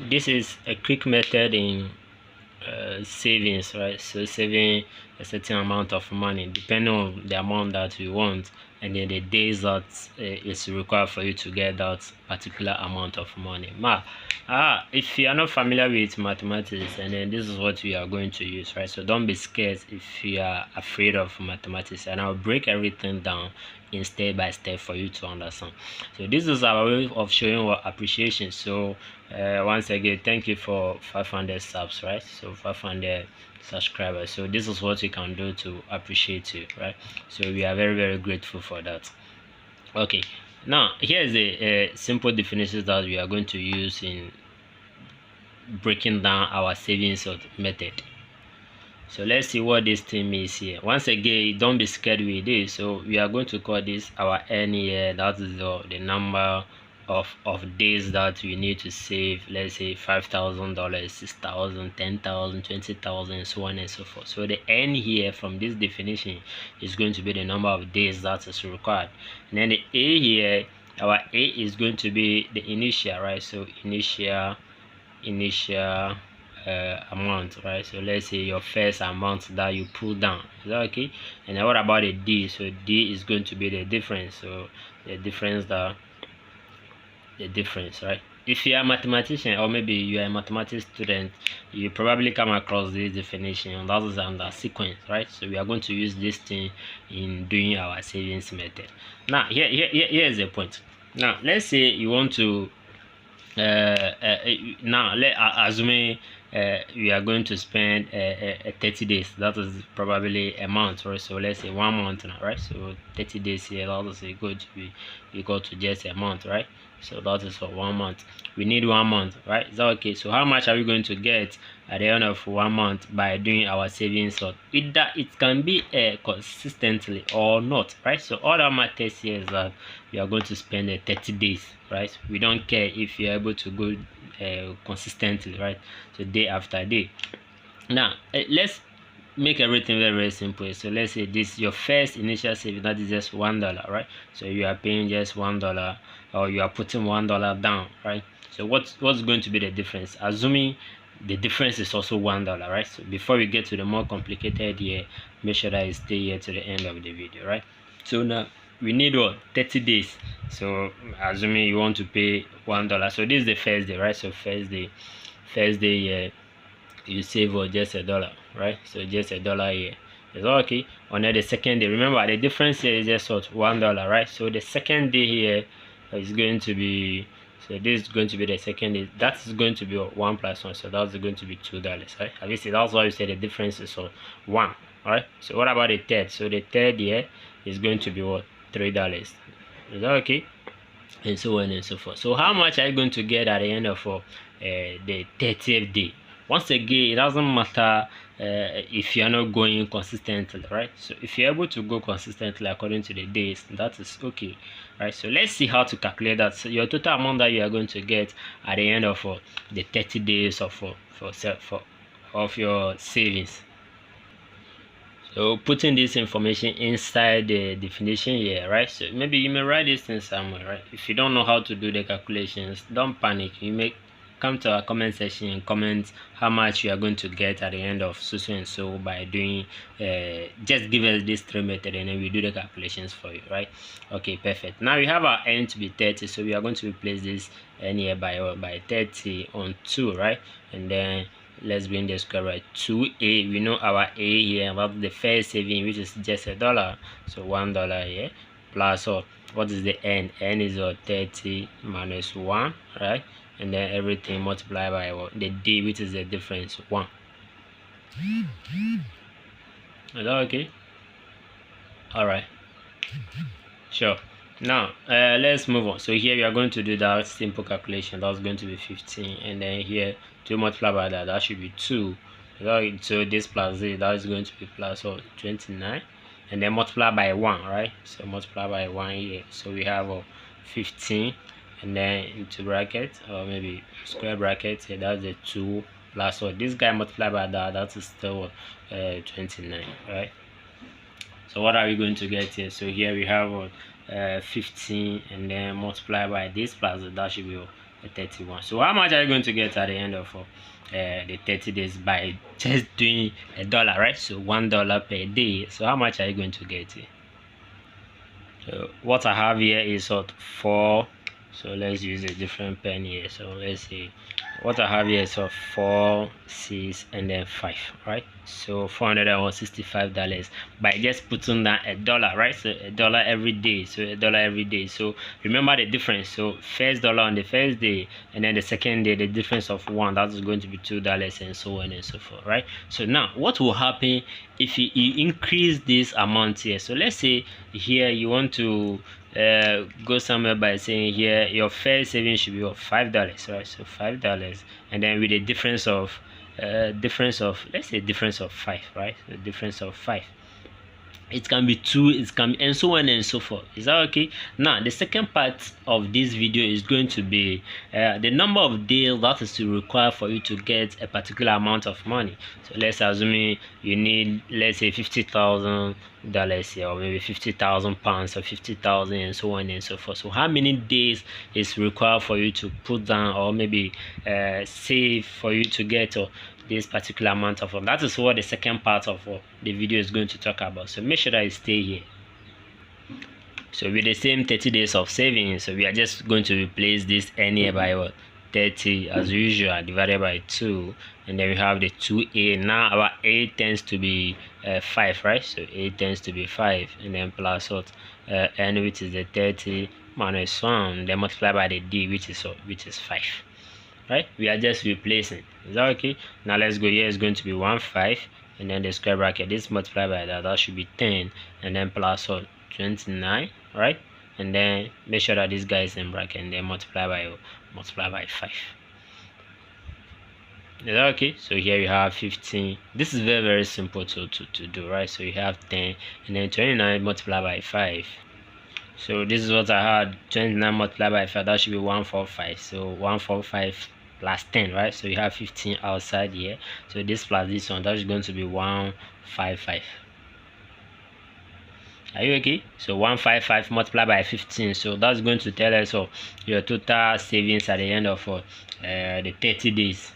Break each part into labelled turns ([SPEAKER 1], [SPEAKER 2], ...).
[SPEAKER 1] this is a quick method in savings, right? So saving a certain amount of money depending on the amount that you want, and then the days that it's required for you to get that particular amount of money. If you are not familiar with mathematics, and then this is what we are going to use, right? So don't be scared if you are afraid of mathematics, and I'll break everything down in step by step for you to understand. So this is our way of showing our appreciation. So once again, thank you for 500 subs, right? So 500 subscribers. So this is what you can do to appreciate you, right? So we are very grateful for that. Okay, now here is the simple definitions that we are going to use in breaking down our savings method. So let's see what this thing means here. Once again, don't be scared with this. So we are going to call this our N here. That is the number of days that we need to save. Let's say $5,000, 6,000, 10,000, 20,000, so on and so forth. So the N here from this definition is going to be the number of days that is required. And then the A here, our A is going to be the initial, right? So initial amount, right? So let's say your first amount that you pull down. Is that okay? And then what about the D? So D is going to be the difference. So the difference, right? If you are a mathematician, or maybe you are a mathematics student, you probably come across this definition. That is under sequence, right? So we are going to use this thing in doing our savings method. Now here's the point. Now let's say you want to now let assume we are going to spend 30 days. That is probably a month, right? So let's say 1 month now, right? So 30 days here, that is going to be equal to just a month, right? So that is for 1 month. We need 1 month, right? Is that okay? So how much are we going to get at the end of 1 month by doing our savings sort? It can be consistently or not, right? So all that matters here is that we are going to spend 30 days, right? We don't care if you're able to go consistently, right? So day after day. Now let's make everything very simple. So let's say this your first initial saving, that is just $1, right? So you are paying just $1, or you are putting $1 down, right? So what's going to be the difference? Assuming the difference is also $1, right? So before we get to the more complicated here, make sure that you stay here to the end of the video, right? So now we need what? 30 days. So assuming you want to pay $1, so this is the first day, right? So first day you save for just $1, right? So just $1 here. Is that okay? On the second day, remember the difference here is just what? $1, right? So the second day here is going to be, so this is going to be the second day. That is going to be 1 plus 1, so that's going to be $2, right? At least that's why you say the difference is 1, right? So what about the third? So the third here is going to be what? $3. Is that okay? And so on and so forth. So how much are you going to get at the end of the 30th day? Once again, it doesn't matter if you're not going consistently, right? So if you're able to go consistently according to the days, that is okay, right? So let's see how to calculate that. So your total amount that you are going to get at the end of the 30 days of your savings. So putting this information inside the definition here, right? So maybe you may write this in somewhere, right? If you don't know how to do the calculations, don't panic. You may come to our comment section and comment how much you are going to get at the end of so and so by doing just give us this 3 method, and then we do the calculations for you, right? Okay, perfect. Now we have our n to be 30, so we are going to replace this n here by 30 on 2, right? And then let's bring the square right. 2a, we know our a here about the first saving, which is just $1, so $1 here, plus what is the n? N is 30 minus 1, right? And then everything multiplied by the d, which is the difference, 1. Is that okay? All right, sure. Now let's move on. So here we are going to do that simple calculation. That's going to be 15, and then here 2 multiplied by that should be 2. So this plus this, that is going to be plus 29, and then multiply by 1, right? So multiply by 1 here, so we have 15, and then into bracket, or maybe square bracket here, that's the 2 plus this guy multiplied by that is still 29, right? So what are we going to get here? So here we have 15, and then multiply by this plus that should be 31. So how much are you going to get at the end of the 30 days by just doing $1, right? So $1 per day. So how much are you going to get here? So what I have here is what 4. So let's use a different pen here. So let's see, what I have here is 4, 6, and then 5, right? So $465 by just putting down $1, right? So $1 every day. So $1 every day. So remember the difference. So first dollar on the first day, and then the second day the difference of $1, that is going to be $2, and so on and so forth, right? So now what will happen if you increase this amount here? So let's say here you want to go somewhere by saying here your first saving should be of $5, right? So $5, and then with a difference of let's say difference of 5, right? So difference of 5, it can be 2, it can be, and so on and so forth. Is that okay? Now the second part of this video is going to be the number of days that is to require for you to get a particular amount of money. So let's assume you need, let's say $50,000 here, or maybe £50,000 or 50,000, and so on and so forth. So how many days is required for you to put down, or maybe save for you to get this particular amount of that is what the second part of the video is going to talk about. So make sure that you stay here. So with the same 30 days of savings, so we are just going to replace this n here by what 30 as usual, divided by 2, and then we have the 2a. Now our a tends to be 5, right? So a tends to be 5, and then plus what n, which is the 30, minus 1, then multiply by the d, which is 5, right? We are just replacing. Is that okay? Now let's go. Here is going to be 1, 5, and then the square bracket, this multiplied by that should be 10, and then plus 29, right? And then make sure that this guy is in bracket, and then multiply by 5. Is that okay? So here you have 15. This is very simple to do, right? So you have 10, and then 29 multiplied by 5. So this is what I had, 29 multiplied by 5, that should be 145. So 145 plus 10, right? So you have 15 outside here. So this plus this one, that is going to be 155. Are you okay? So 155 multiplied by 15. So that's going to tell us your total savings at the end of the 30 days.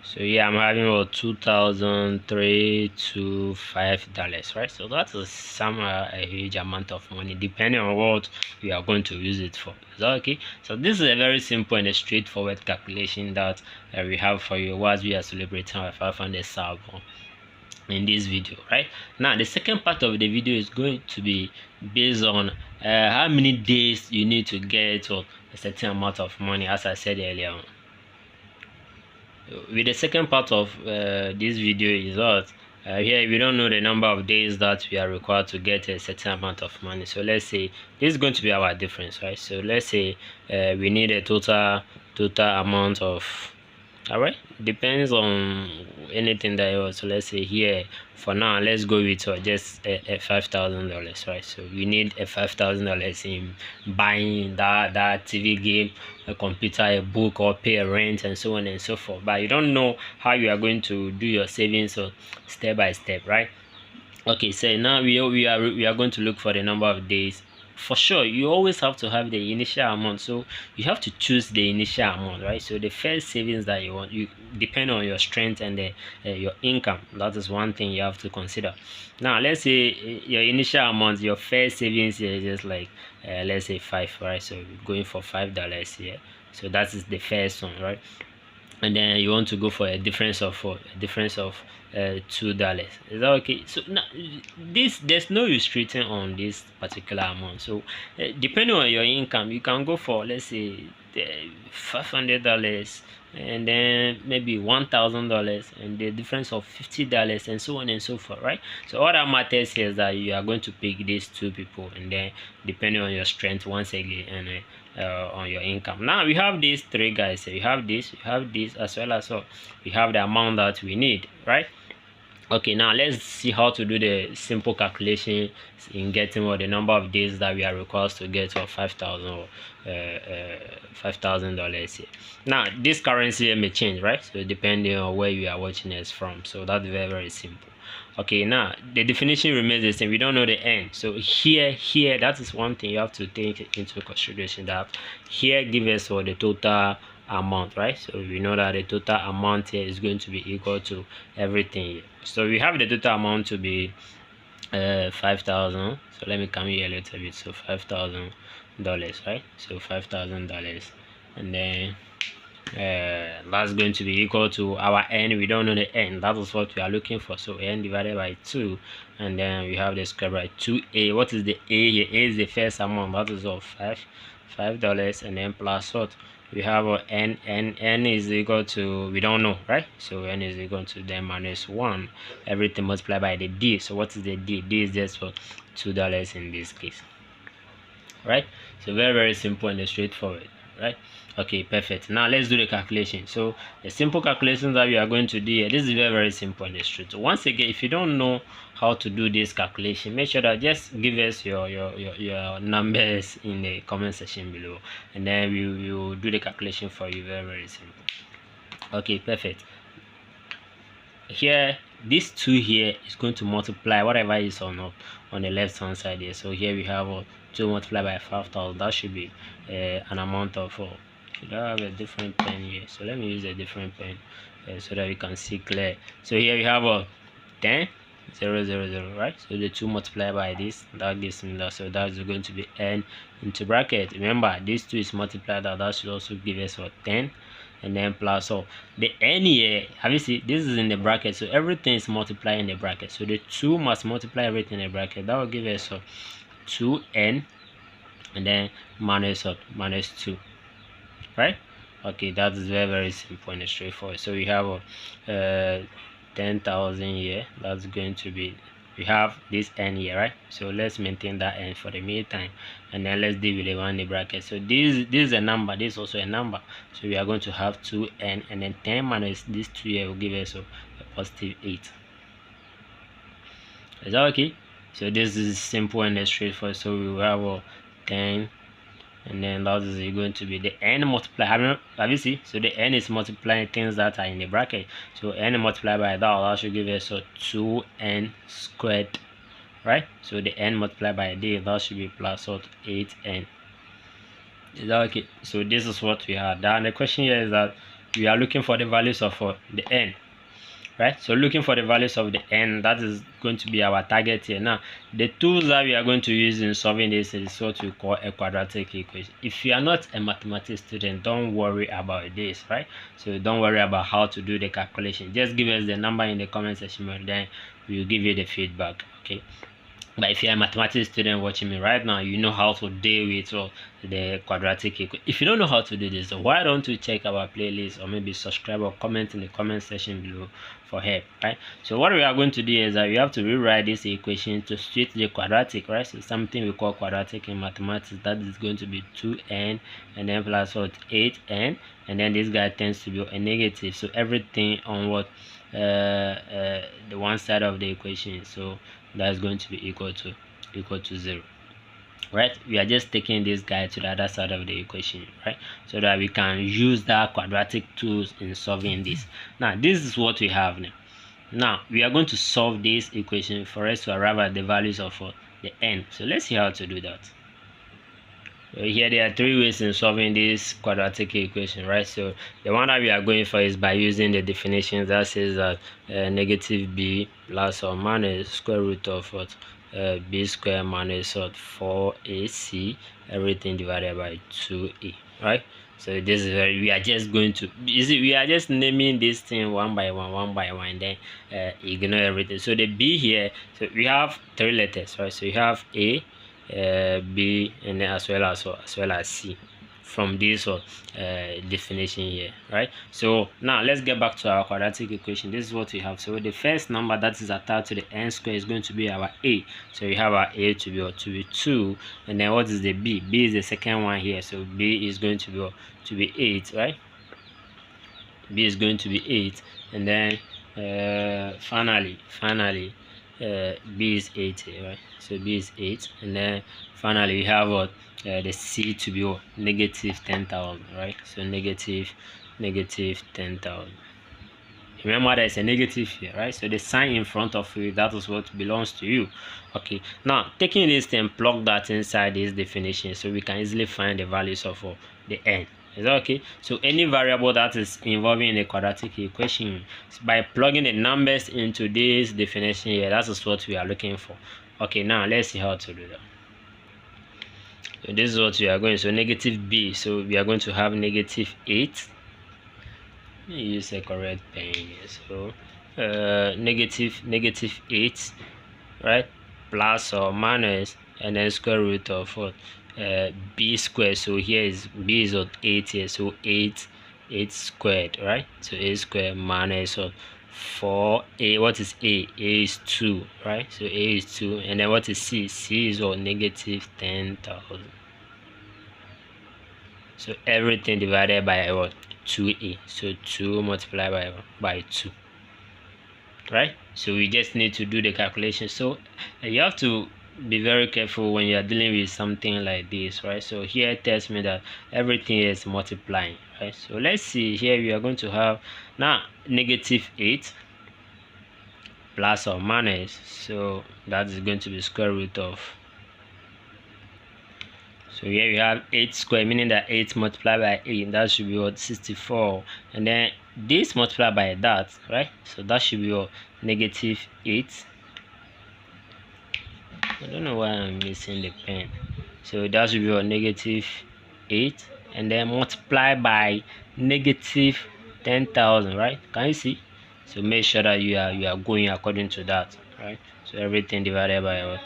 [SPEAKER 1] So yeah, I'm having $2,325, right? So that is somewhere a huge amount of money, depending on what you are going to use it for. Is that okay? So this is a very simple and a straightforward calculation that we have for you whilst we are celebrating our 500 sub in this video, right? Now the second part of the video is going to be based on how many days you need to get a certain amount of money, as I said earlier on. With the second part of this video is that here we don't know the number of days that we are required to get a certain amount of money. So let's say this is going to be our difference, right? So let's say we need a total amount of, all right, depends on anything that you want. So let's say here for now, let's go with just a $5,000, right? So we need a $5,000 in buying that TV game, a computer, a book, or pay a rent, and so on and so forth. But you don't know how you are going to do your savings step by step, right? Okay, so now we are going to look for the number of days. For sure, you always have to have the initial amount, so you have to choose the initial amount, right? So the first savings that you want, you depend on your strength and your income. That is one thing you have to consider. Now let's say your initial amount, your first savings here is just like let's say 5, right? So we're going for $5 here, so that is the first one, right? And then you want to go for a difference of $2. Is that okay? So now there's no restricting on this particular amount. So depending on your income, you can go for, let's say, $500, and then maybe $1,000, and the difference of $50, and so on and so forth, right? So all that matters here is that you are going to pick these two people, and then depending on your strength once again, and on your income. Now we have these three guys. So you have this, as well as we have the amount that we need, right? Okay, now let's see how to do the simple calculation in getting the number of days that we are required to get $5,000 here. Now this currency may change, right? So depending on where you are watching us from. So that's very simple. Okay, now the definition remains the same. We don't know the end. So here, that is one thing you have to take into consideration, that here give us for the total amount, right? So we know that the total amount here is going to be equal to everything here. So we have the total amount to be 5,000. So let me come here a little bit. So $5,000, right? So $5,000, and then that's going to be equal to our n. We don't know the n, that is what we are looking for. So n divided by 2, and then we have the square by 2a. What is the a here? A is the first amount, that is of $5, and then plus what we have n is equal to, we don't know, right? So n is equal to then minus 1, everything multiplied by the d. So what is the d? D is just for $2 in this case, right? So very simple and straightforward, right? Okay, perfect. Now let's do the calculation. So the simple calculations that we are going to do here, this is very simple and straight. So once again, if you don't know how to do this calculation, make sure that just give us your numbers in the comment section below, and then we will do the calculation for you. Very simple. Okay, perfect. Here, this 2 here is going to multiply whatever is on the left hand side here. So here we have 2 multiplied by 5,000. That should be an amount of should I have a different pen here? So let me use a different pen so that we can see clear. So here we have 10 0 0 0, right? So the 2 multiplied by this, that gives me that. So that's going to be n into bracket. Remember, this 2 is multiplied, that should also give us 10, and then plus the n here. Have you see, this is in the bracket, so everything is multiplied in the bracket. So the 2 must multiply everything in the bracket. That will give us 2n, and then minus 2, right? Okay, that is very simple and straightforward. So we have 10,000 here. That's going to be, we have this n here, right? So let's maintain that n for the meantime, and then let's deal with the one in the bracket. So this is a number, this is also a number. So we are going to have 2n, and then 10 minus this 2 here will give us a positive 8. Is that okay? So this is simple and straightforward. So we will have 10, and then that is going to be the n multiplied. Have you see? So the n is multiplying things that are in the bracket. So n multiplied by that should give us 2n squared, right? So the n multiplied by d, that should be plus 8n. Is that okay? So this is what we have done. The question here is that we are looking for the values of the n, right? So looking for the values of the n, that is going to be our target here. Now the tools that we are going to use in solving this is what we call a quadratic equation. If you are not a mathematics student, don't worry about this, right? So don't worry about how to do the calculation. Just give us the number in the comment section, and then we will give you the feedback. Okay, but if you're a mathematics student watching me right now, you know how to deal with the quadratic equation. If you don't know how to do this, why don't you check our playlist, or maybe subscribe or comment in the comment section below for help, right? So what we are going to do is that we have to rewrite this equation to suit the quadratic, right? So something we call quadratic in mathematics, that is going to be 2n, and then plus 8n, and then this guy tends to be a negative. So everything on the one side of the equation, so that's going to be equal to 0, right? We are just taking this guy to the other side of the equation, right? So that we can use that quadratic tools in solving this. Now this is what we have now we are going to solve this equation for us to arrive at the values of the n. So let's see how to do that. So here there are 3 ways in solving this quadratic equation, right? So the one that we are going for is by using the definitions that says that negative b plus or minus square root of b square minus 4ac, everything divided by 2a, right? So this is we are just going to, we are just naming this thing one by one, and then ignore everything. So the b here, so we have 3 letters, right? So you have a, b, and then as well as c from this definition here, right? So now let's get back to our quadratic equation. This is what we have. So the first number that is attached to the n square is going to be our a. So we have our a to be 2, and then what is the b? B is the second one here, so b is going to be 8, right? B is going to be 8, and then finally b is 8, right? So b is 8, and then finally we have the c to be negative 10,000, right? So negative 10,000. Remember there's a negative here, right? So the sign in front of you, that is what belongs to you. Okay, now taking this thing, plug that inside this definition so we can easily find the values of the n. Is that okay? So any variable that is involving in a quadratic equation, by plugging the numbers into this definition here, that is what we are looking for. Okay, now let's see how to do that. So this is what we are going. So negative b, so we are going to have negative 8. Let me use a correct pen here. So negative 8, right, plus or minus, and then square root of what, b squared. So here is b is what, 8 here, so 8 squared, right? So 8 squared minus what, 4a. What is a is 2, right? So a is 2, and then what is c is what, negative 10,000. So everything divided by what, 2a. So 2 multiplied by 2, right? So we just need to do the calculation. So you have to be very careful when you are dealing with something like this, right? So here it tells me that everything is multiplying, right? So let's see here, we are going to have now negative 8 plus or minus, so that is going to be square root of, so here we have 8 squared, meaning that 8 multiplied by 8, that should be what, 64, and then this multiplied by that, right? So that should be what, negative 8. I don't know why I'm missing the pen. So that should be what, negative 8, and then multiply by negative 10,000, right? Can you see? So make sure that you are going according to that, right? So everything divided by what,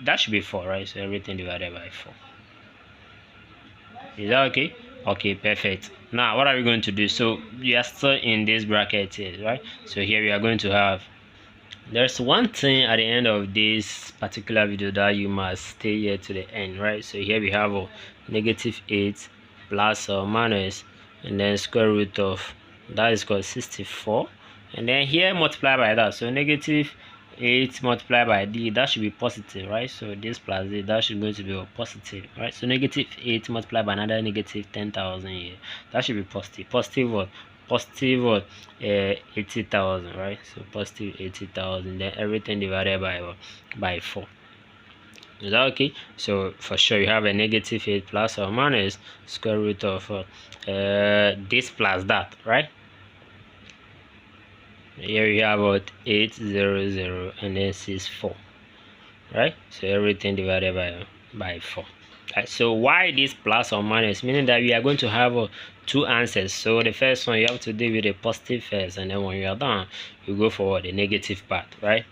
[SPEAKER 1] that should be 4, right? So everything divided by 4. Is that okay? Okay, perfect. Now what are we going to do? So we are still in this bracket here, right? So here we are going to have, there's one thing at the end of this particular video that you must stay here to the end, right? So here we have a negative 8 plus or minus, and then square root of, that is called 64, and then here multiply by that. So negative 8 multiplied by d, that should be positive, right? So this plus d, that should going to be a positive, right? So negative 8 multiplied by another negative 10,000 here, that should be positive. Positive what? Positive what? 80,000, right? So positive 80,000, then everything divided by what? By 4. Is that okay? So for sure you have a negative 8 plus or minus square root of this plus that, right? Here you have about 800 and then 64, right? So everything divided by 4. Right, so why this plus or minus, meaning that we are going to have two answers. So the first one, you have to deal with the positive first, and then when you are done, you go for the negative part, right?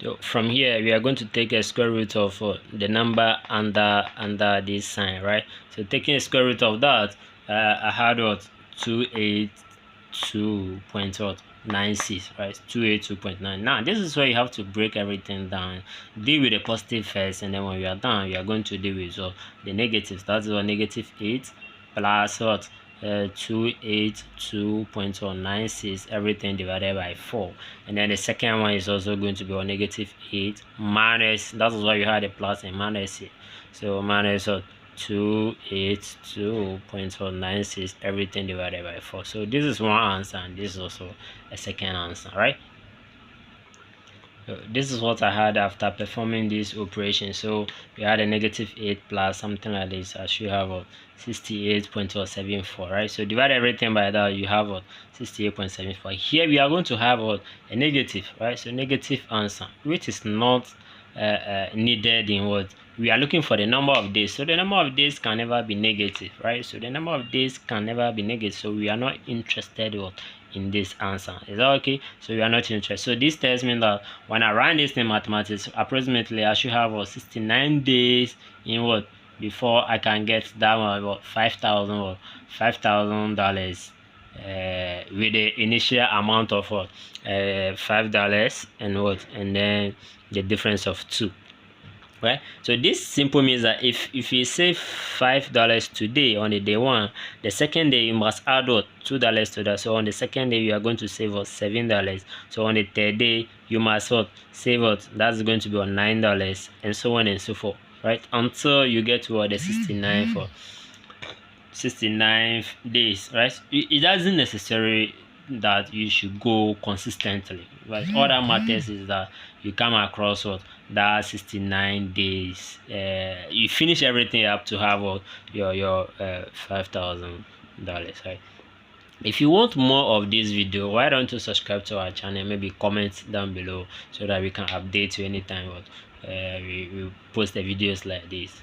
[SPEAKER 1] So from here we are going to take a square root of the number under this sign, right? So taking a square root of that, I had what, 282.96, right? 282.9. Now this is where you have to break everything down, deal with the positive first, and then when you are done, you are going to deal with the negatives. That's what, negative 8 plus what, 282.96, everything divided by 4, and then the second one is also going to be negative 8 minus, that is why you had a plus and minus here, so minus 282.96, everything divided by 4. So this is one answer, and this is also a second answer, right? This is what I had after performing this operation. So we had a negative 8 plus something like this. I should have a 68.74, right? So divide everything by that, you have a 68.74. Here we are going to have a negative, right? So negative answer, which is not needed in what we are looking for, the number of days. So the number of days can never be negative, right? So the number of days can never be negative, so we are not interested in this answer. Is that okay? So we are not interested. So this tells me that when I run this in mathematics, approximately I should have 69 days in what before I can get that one, about $5,000 with the initial amount of $5 and what, and then the difference of 2. Right, so this simple means that if you save $5 today on the day one, the second day you must add what, $2 to that. So on the second day you are going to save $7. So on the third day you must what, save what, that's going to be $9, and so on and so forth, right, until you get to the 69 for 69 days, right? It doesn't necessarily that you should go consistently, right? All that matters is that you come across what that 69 days, you finish everything up to have what your $5,000, right? If you want more of this video, why don't you subscribe to our channel? Maybe comment down below so that we can update you anytime we post the videos like this.